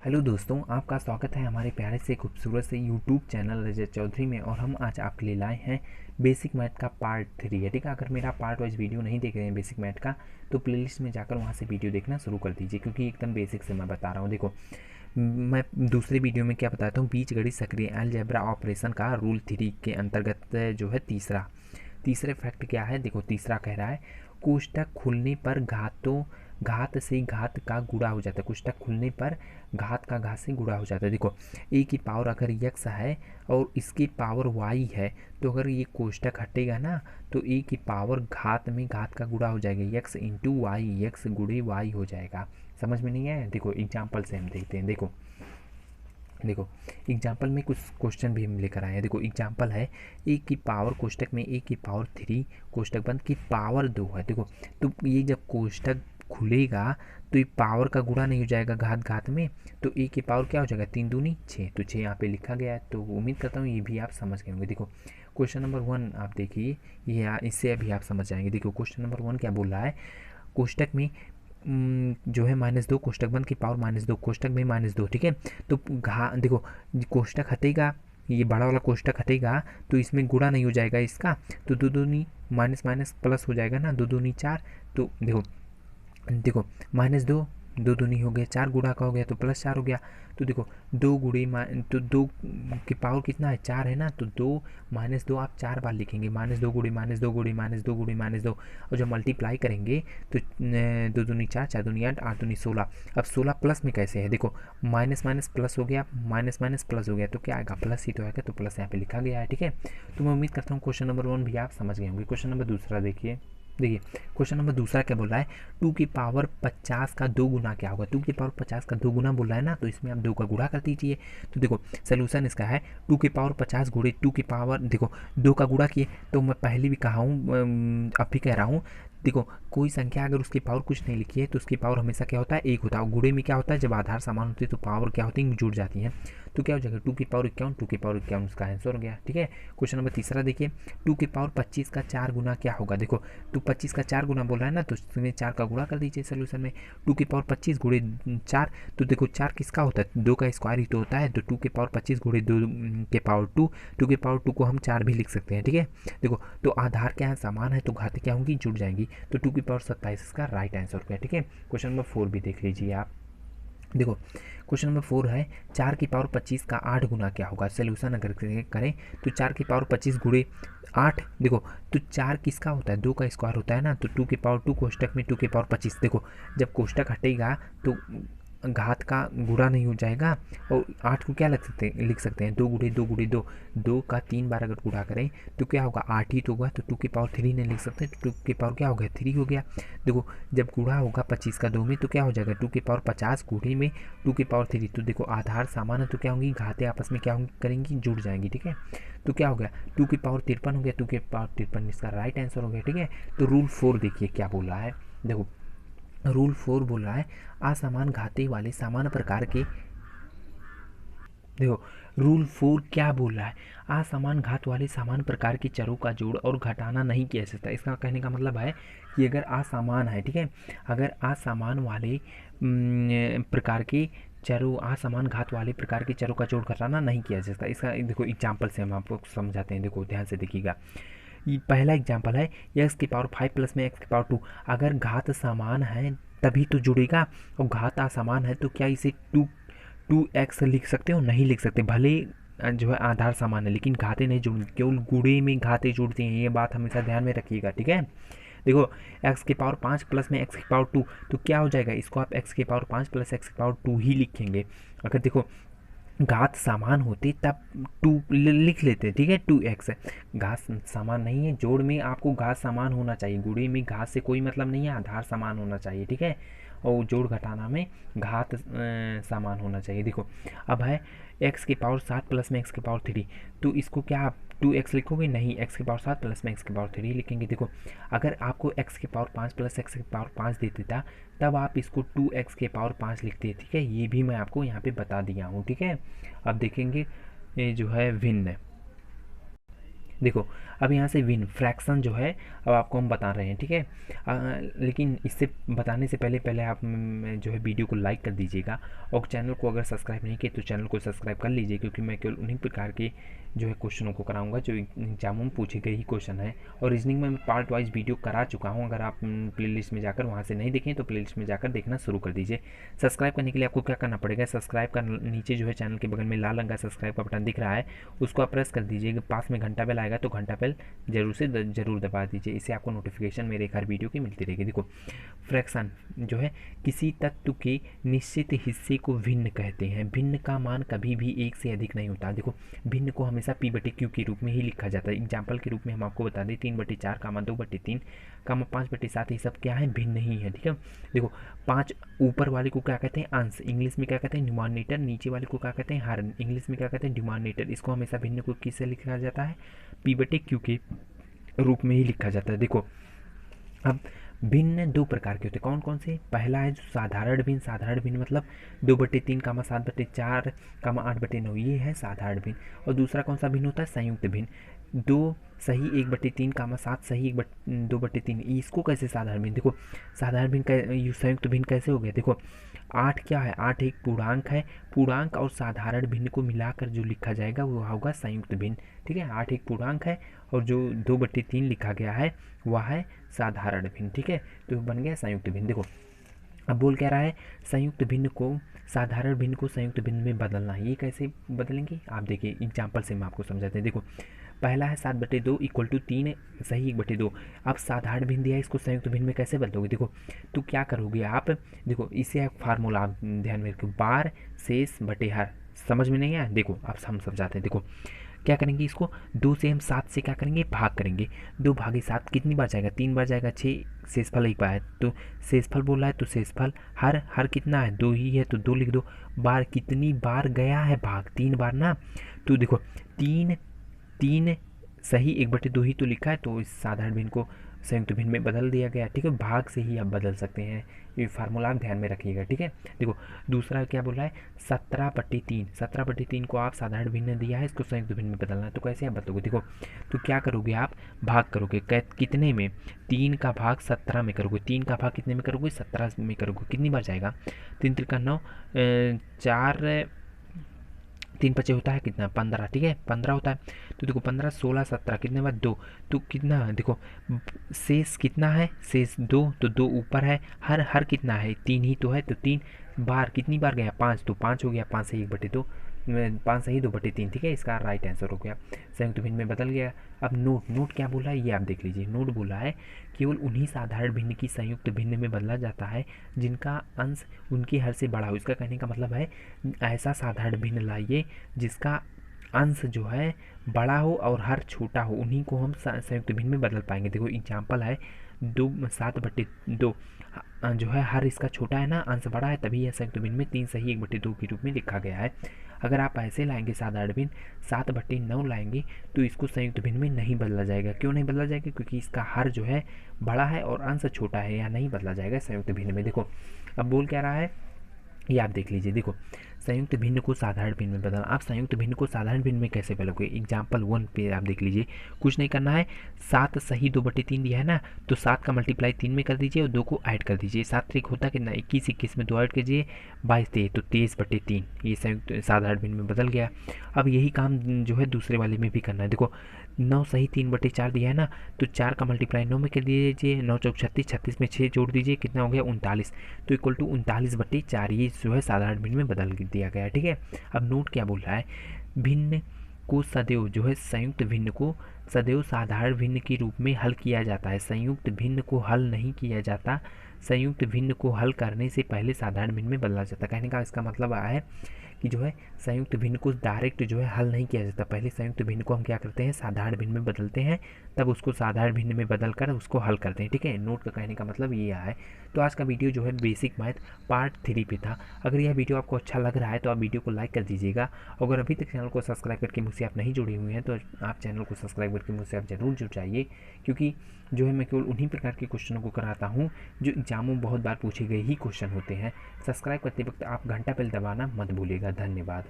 Hello दोस्तों, आपका स्वागत है हमारे प्यारे से खूबसूरत से यूट्यूब चैनल रजत चौधरी में। और हम आज आपके लिए लाए हैं बेसिक मैथ का पार्ट 3 है। ठीक है, अगर मेरा पार्ट वाइज वीडियो नहीं देख रहे हैं बेसिक मैथ का तो प्लेलिस्ट में जाकर वहाँ से वीडियो देखना शुरू कर दीजिए, क्योंकि एकदम बेसिक से मैं बता रहा हूँ। देखो, मैं दूसरे वीडियो में क्या बताता हूँ, बीजगणित सक्रिय अलजेब्रा ऑपरेशन का रूल 3 के अंतर्गत जो है तीसरे फैक्ट क्या है। देखो, तीसरा कह रहा है कोष्टक खुलने पर घात से घात का गुणा हो जाता है। कोष्टक खुलने पर घात से गुणा हो जाता है। देखो, ए की पावर अगर यक्स है और इसकी पावर वाई है, तो अगर ये कोष्टक हटेगा ना तो ए की पावर घात में घात का गुणा हो जाएगा, यक्स इंटू वाई, यक्स गुणे वाई हो जाएगा। समझ में नहीं आया? देखो एग्जाम्पल से हम देखते हैं। देखो एग्जाम्पल में कुछ क्वेश्चन भी हम लेकर आए हैं। देखो एग्जाम्पल है ए की पावर, कोष्टक में ए की पावर 3 कोष्टक बंद की पावर 2 है। देखो, तो ये जब कोष्टक खुलेगा तो ये पावर का गुणा नहीं हो जाएगा घात घात में, तो ए की पावर क्या हो जाएगा, 3 दूनी 6, तो 6 यहाँ पे लिखा गया है। तो उम्मीद करता हूँ ये भी आप समझ गए होंगे। देखो क्वेश्चन नंबर 1 आप देखिए, ये इससे अभी आप समझ जाएंगे। देखो क्वेश्चन नंबर 1 क्या बोल रहा है, कोष्टक में जो है -2 कोष्टक बंद की पावर -2 कोष्टक में -2। ठीक है, तो देखो कोष्टक हटेगा, ये बड़ा वाला कोष्टक हटेगा तो इसमें गुणा नहीं हो जाएगा इसका, तो दो दूनी माइनस माइनस प्लस हो जाएगा ना, दो दूनी 4। तो देखो -2 दो दूनी हो गया, 4 गुणा का हो गया तो +4 हो गया। तो देखो दो गुणे तो 2 की पावर कितना है, 4 है ना, तो 2 -2 आप 4 बार लिखेंगे, -2 गुणे -2 गुणे -2 गुणे -2, और जब मल्टीप्लाई करेंगे तो 2 दूनी 4, 4 दूनी 8, 8 दूनी 16। अब 16 प्लस में कैसे है, देखो माइनस माइनस प्लस हो गया, माइनस माइनस प्लस हो गया, तो क्या आएगा, प्लस ही तो आएगा, तो प्लस यहाँ पे लिखा गया है। ठीक है, तो मैं उम्मीद करता हूँ क्वेश्चन नंबर 1 भी आप समझ गए होंगे। क्वेश्चन नंबर दूसरा देखिए क्वेश्चन नंबर दूसरा क्या बोल रहा है, 2 की पावर 50 का 2 गुना क्या होगा। 2 की पावर 50 का 2 गुना बोल रहा है ना, तो इसमें आप 2 का गुणा कर दीजिए। तो देखो सोल्यूशन इसका है 2 की पावर 50 गुणे 2 की पावर, देखो 2 का गुणा किए, तो मैं पहले भी कहा हूँ अब भी कह रहा हूँ। देखो कोई संख्या अगर उसकी पावर कुछ नहीं लिखी है तो उसकी पावर हमेशा क्या होता है, 1 होता है। और गुणे में क्या होता है, जब आधार समान होते हैं तो पावर क्या होती है, जुड़ जाती है। तो क्या हो जाएगा, 2 की पावर 51, 2 की पावर 51 उसका आंसर हो गया। ठीक है, क्वेश्चन नंबर तीसरा देखिए, 2 की पावर 25 का 4 गुना क्या होगा। देखो तो 25 का 4 गुना बोल रहा है ना, तो इसमें 4 का गुणा कर दीजिए सोल्यूशन में। 2 की पावर 25 गुणे 4, तो देखो 4 किसका होता है, 2 का स्क्वायर ही तो होता है, तो 2 की पावर 25 गुणे 2 के पावर 2, 2 की पावर 2 को हम 4 भी लिख सकते हैं। ठीक है, देखो तो आधार क्या है, समान है, तो घातें क्या होंगी, जुड़ जाएंगी, तो 2 की पावर 27 इसका राइट आंसर हो गया। ठीक है, क्वेश्चन नंबर 4 भी देख लीजिए आप। देखो क्वेश्चन नंबर 4 है 4 की पावर 25 का 8 गुना क्या होगा। सोल्यूशन अगर करें तो 4 की पावर 25 गुणे 8, देखो तो 4 किसका होता है, 2 का स्क्वायर होता है ना, तो 2 की पावर 2 कोष्टक में 2 की पावर 25। देखो जब कोष्टक हटेगा तो घात का गुणा नहीं हो जाएगा, और 8 को क्या लिख सकते हैं, 2 गुणे 2 गुणे 2, 2 का 3 बार अगर गुणा करें तो क्या होगा, 8 ही तो होगा, तो 2 की पावर 3 नहीं लिख सकते, तो 2 की पावर क्या हो गया, 3 हो गया। देखो जब गुणा होगा 25 का 2 में तो क्या हो जाएगा, 2 की पावर 50 गुणे में 2 की पावर 3, तो देखो आधार समान है तो क्या होंगी, घातें आपस में क्या करेंगी, जुड़ जाएंगी। ठीक है, तो क्या हो गया, 2 की पावर 53 हो गया, 2 की पावर 53 इसका राइट आंसर हो गया। ठीक है, तो रूल 4 देखिए क्या बोल रहा है। देखो रूल 4 बोल रहा है असमान घाते वाले समान प्रकार के, देखो रूल 4 क्या बोल रहा है, असमान घात वाले समान प्रकार के चरों का जोड़ और घटाना नहीं किया जा सकता। इसका कहने का मतलब है कि अगर असमान है, ठीक है, अगर असमान वाले प्रकार के चरों, असमान घात वाले प्रकार के चरों का जोड़ घटाना नहीं किया जा सकता। इसका देखो एग्जाम्पल से हम आपको समझाते हैं। देखो ध्यान से देखिएगा, ये पहला एग्जाम्पल है एक्स की पावर 5 प्लस में एक्स की पावर 2, अगर घात समान है तभी तो जुड़ेगा, और घात असमान है तो क्या इसे 2x लिख सकते हो, नहीं लिख सकते। भले जो है आधार समान है लेकिन घाते नहीं जुड़ती, केवल गुणे में घाते जुड़ती हैं, ये बात हमेशा ध्यान में रखिएगा। ठीक है, देखो एक्स की पावर 5 प्लस में एक्स की पावर 2, तो क्या हो जाएगा, इसको आप एक्स की पावर 5 प्लस एक्स की पावर 2 ही लिखेंगे। अगर देखो घात समान होती तब 2 लिख लेते, ठीक है, 2x है, घात समान नहीं है, जोड़ में आपको घात समान होना चाहिए, गुणे में घात से कोई मतलब नहीं है, आधार समान होना चाहिए। ठीक है, और जोड़ घटाना में घात समान होना चाहिए। देखो अब है एक्स की पावर 7 प्लस में एक्स की पावर 3, तो इसको क्या आप 2x लिखोगे, नहीं, एक्स की पावर 7 प्लस में एक्स की पावर 3 लिखेंगे। देखो अगर आपको एक्स की पावर 5 प्लस एक्स की पावर 5 दे देता तब आप इसको 2x के पावर 5 लिखते हैं। ठीक है, ये भी मैं आपको यहाँ पे बता दिया हूँ। ठीक है, अब देखेंगे ये जो है भिन्न, देखो अब यहाँ से विन फ्रैक्शन जो है अब आपको हम बता रहे हैं, ठीक है। लेकिन इससे बताने से पहले पहले आप जो है वीडियो को लाइक कर दीजिएगा, और चैनल को अगर सब्सक्राइब नहीं किए तो चैनल को सब्सक्राइब कर लीजिए, क्योंकि मैं केवल उन्हीं प्रकार के जो है क्वेश्चनों को कराऊंगा जो एग्जामों में पूछे गए ही क्वेश्चन है। और रीजनिंग में मैं पार्ट वाइज वीडियो करा चुका हूँ, अगर आप प्लेलिस्ट में जाकर वहाँ से नहीं देखें तो प्लेलिस्ट में जाकर देखना शुरू कर दीजिए। सब्सक्राइब करने के लिए आपको क्या करना पड़ेगा, सब्सक्राइब का नीचे जो है चैनल के बगल में लाल रंग का सब्सक्राइब का बटन दिख रहा है, उसको आप प्रेस कर दीजिए। पास में घंटा बेल आएगा तो घंटा बेल जरूर दबा दीजिए, इससे आपको नोटिफिकेशन मेरे हर वीडियो की मिलती रहेगी। देखो फ्रैक्शन जो है किसी तत्व के निश्चित हिस्से को भिन्न कहते हैं। भिन्न का मान कभी भी एक से अधिक नहीं होता। देखो भिन्न को हमेशा p/q के रूप में ही लिखा जाता है। एग्जाम्पल के रूप में हम आपको बता दें 3/4 कामा 2/3 कामा 5/7, ये सब क्या है, भिन्न ही है, ठीक है। देखो 5 ऊपर वाले को क्या कहते हैं, अंश, इंग्लिश में क्या कहते हैं, न्यूमरेटर। नीचे वाले को क्या कहते हैं, हर, इंग्लिश में क्या कहते हैं, डिनोमिनेटर। इसको हमेशा भिन्न को किससे लिखा जाता है, p/q के रूप में ही लिखा जाता है। देखो अब भिन्न दो प्रकार के होते हैं, कौन कौन से, पहला है जो साधारण भिन्न। साधारण भिन्न मतलब 2/3 कामा 7/4 कामा 8/9, ये है साधारण भिन्न। और दूसरा कौन सा भिन्न होता है, संयुक्त भिन्न। 2 सही 1/3 कामा 7 सही 2/3, इसको कैसे साधारण भिन्न। देखो साधारण भिन्न संयुक्त भिन्न कैसे हो गया, देखो 8 क्या है, 8 एक पूर्णांक है, पूर्णांक और साधारण भिन्न को मिलाकर जो लिखा जाएगा वो होगा संयुक्त भिन्न, ठीक है। 8 एक पूर्णांक है और जो 2/3 लिखा गया है वह है साधारण भिन्न, ठीक है। तो बन गया संयुक्त भिन्न। देखो अब बोल क्या रहा है, संयुक्त भिन्न को साधारण भिन्न को संयुक्त भिन्न में बदलना। ये कैसे बदलेंगे आप देखिए एग्जाम्पल से हम आपको समझाते हैं। देखो पहला है 7/2 इक्वल टू 3 सही 1/2। अब साधारण भिन्न दिया है, इसको संयुक्त भिन्न में कैसे बदलोगे, देखो तो क्या करोगे आप, देखो इसे आप फार्मूला आप ध्यान में रखो, बार शेष बटे हर। समझ में नहीं आया, देखो आप हम समझाते हैं। देखो क्या करेंगे, इसको 2 से हम 7 से क्या करेंगे, भाग करेंगे। 2/7 कितनी बार जाएगा, 3 बार जाएगा, 6 शेषफल एक बार है तो शेषफल बोला है तो शेषफल हर, हर कितना है 2 ही है तो 2 लिख दो। बार कितनी बार गया है भाग, 3 बार ना। तो देखो 3 सही 1/2 ही तो लिखा है, तो इस साधारण भिन्न को संयुक्त भिन्न में बदल दिया गया, ठीक है। भाग से ही आप बदल सकते हैं, ये फार्मूला आप ध्यान में रखिएगा, ठीक है। देखो दूसरा क्या बोला है, 17/3। 17/3 को आप साधारण भिन्न दिया है, इसको संयुक्त भिन्न में बदलना है, तो कैसे आप बताओगे, देखो तो क्या करोगे आप, भाग करोगे कितने में, 3 का भाग 17 में करोगे। 3 का भाग कितने में करोगे, 17 में करोगे, कितनी बार जाएगा, 3 त्रिका 9, 4 3 5 होता है कितना, 15, ठीक है 15 होता है। तो देखो 15 16 17 कितने बार 2, तो कितना देखो शेष कितना है, शेष 2, तो 2 ऊपर है, हर हर कितना है 3 ही तो है, तो 3 बार कितनी बार गया 5, तो 5 हो गया, 5 सही 1/2, 5 सही 2/3, ठीक है। इसका राइट आंसर हो गया, संयुक्त भिन्न में बदल गया। अब नोट क्या बोला है ये आप देख लीजिए। नोट बोला है केवल उन्हीं साधारण भिन्न की संयुक्त भिन्न में बदला जाता है जिनका अंश उनके हर से बड़ा हो। इसका कहने का मतलब है ऐसा साधारण भिन्न लाइए जिसका अंश जो है बड़ा हो और हर छोटा हो, उन्हीं को हम संयुक्त भिन्न में बदल पाएंगे। देखो एग्जाम्पल है 7/2 जो है हर इसका छोटा है ना, अंश बड़ा है, तभी यह संयुक्त भिन्न में 3 सही 1/2 के रूप में लिखा गया है। अगर आप ऐसे लाएंगे साधारण भिन्न 7/9 लाएंगे तो इसको संयुक्त भिन्न में नहीं बदला जाएगा। क्यों नहीं बदला जाएगा, क्योंकि इसका हर जो है बड़ा है और अंश छोटा है, या नहीं बदला जाएगा संयुक्त भिन्न में। देखो अब बोल क्या रहा है ये आप देख लीजिए। देखो संयुक्त भिन्न को साधारण भिन्न में बदलना। आप संयुक्त भिन्न को साधारण भिन्न में कैसे बदलोगे, एग्जाम्पल 1 पे आप देख लीजिए, कुछ नहीं करना है, 7 सही 2/3 दिया है ना, तो 7 का मल्टीप्लाई 3 में कर दीजिए और 2 को ऐड कर दीजिए। 7 3 होता कितना, 21 21 में 2 ऐड कीजिए 22 23, तो 23/3 ये संयुक्त साधारण भिन्न में बदल गया। अब यही काम जो है दूसरे वाले में भी करना है। देखो 9 सही 3/4 दिया है ना, तो 4 का मल्टीप्लाई 9 में कर दीजिए, 9 चौक 36, 36 में 6 जोड़ दीजिए, कितना हो गया 39, तो इक्वल टू 39/4, ये जो है साधारण भिन्न में बदल दिया गया, ठीक है। अब नोट क्या बोल रहा है, भिन्न को सदैव जो है संयुक्त भिन्न को सदैव साधारण भिन्न के रूप में हल किया जाता है, संयुक्त भिन्न को हल नहीं किया जाता। संयुक्त भिन्न को हल करने से पहले साधारण भिन्न में बदला जाता है। कहने का इसका मतलब है कि जो है संयुक्त भिन्न को डायरेक्ट जो है हल नहीं किया जाता, पहले संयुक्त भिन्न को हम क्या करते हैं साधारण भिन्न में बदलते हैं, तब उसको साधारण भिन्न में बदल कर उसको हल करते हैं, ठीक है। नोट का कहने का मतलब ये है। तो आज का वीडियो जो है बेसिक मैथ पार्ट 3 पे था। अगर यह वीडियो आपको अच्छा लग रहा है तो आप वीडियो को लाइक कर दीजिएगा। अगर अभी तक चैनल को सब्सक्राइब करके मुझसे आप नहीं जुड़े हुए हैं तो आप चैनल को सब्सक्राइब करके मुझसे आप जरूर जुड़ जाइए, क्योंकि जो है मैं केवल उन्हीं प्रकार के क्वेश्चनों को कराता हूँ जो एग्जामों में बहुत बार पूछे गए ही क्वेश्चन होते हैं। सब्सक्राइब करते वक्त आप घंटा बेल दबाना मत भूलिएगा। धन्यवाद।